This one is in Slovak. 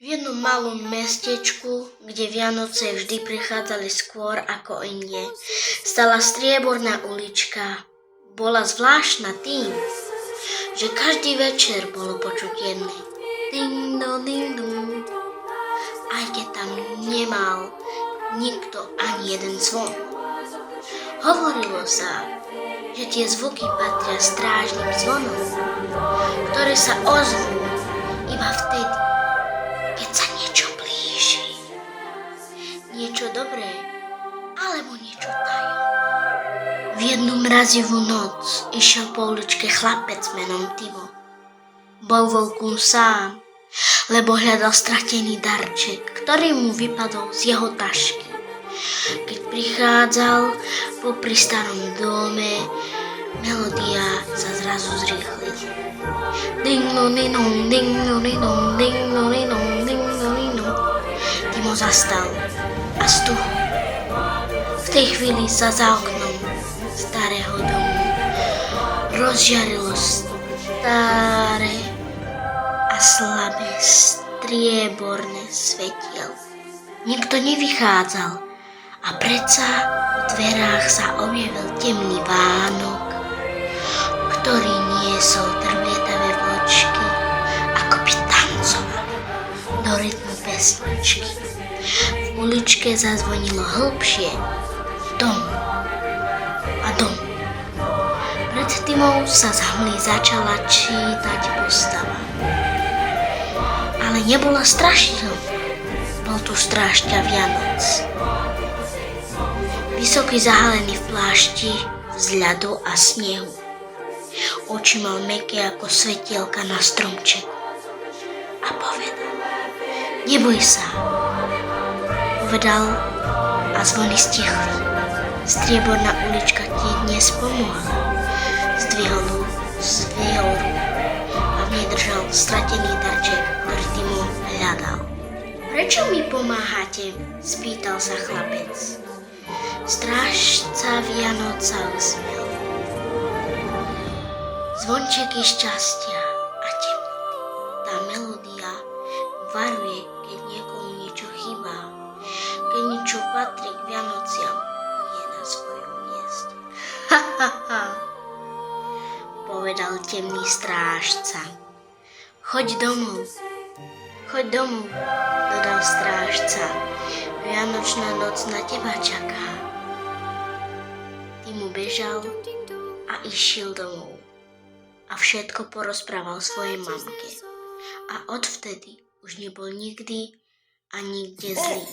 V jednom malom mestečku, kde Vianoce vždy prichádzali skôr ako inde, stala strieborná ulička. Bola zvláštna tým, že každý večer bolo počuť jedné ding dong ding dong, aj keď tam nemal nikto ani jeden zvon. Hovorilo sa, že tie zvuky patria strážnym zvonom, ktoré sa ozvú iba vtedy, keď sa niečo blíži. Niečo dobré, alebo niečo tajomné. V jednu mrazivú noc išiel po uličke chlapec menom Timo. Bol vonku sám, lebo hľadal stratený darček, ktorý mu vypadol z jeho tašky. Keď prichádzal popri starom dome, melódia sa zrazu zrýchlila. Ding-lo-ni-nom, ding-lo-ni-nom, ding-lo-ni-nom, ding-lo-ni-nom. Timo zastal a stuhol. V tej chvíli sa za oknom starého domu rozžiarilo staré a slabé strieborné svetiel. Nikto nevychádzal a predsa v dverách sa objavil temný Vánok, ktorý niesol trvietavé vločky, ako by tancoval do rytmu pesničky. V uličke zazvonilo hlbšie dom a dom. Pred Timou sa z hmly začala čítať postava. Ale nebola strašidelná. Bol tu strážca Vianoc. Vysoký zahalený v plášti z ľadu a snehu. Oči mal mäkké ako svetielka na stromčeku. A povedal: neboj sa. Povedal a zvony stichli. Strieborná ulička ti dnes pomohla. Zdvihol ruku a v nej držal stratený darček, ktorý Timo hľadal. Prečo mi pomáhate? Spýtal sa chlapec. Strážca Vianoc sa usmiel. Zvončeky šťastia a temnoty. Tá melódia varuje, keď niekomu niečo chýba, keď niečo patrí k Vianociam, nie na svojom mieste. Ha, ha, ha, povedal temný strážca. Choď domov, dodal strážca. Vianočná noc na teba čaká. Timo bežal a išiel domov. A všetko porozprával svojej mamke. A odvtedy už nebol nikdy a nikde zlý.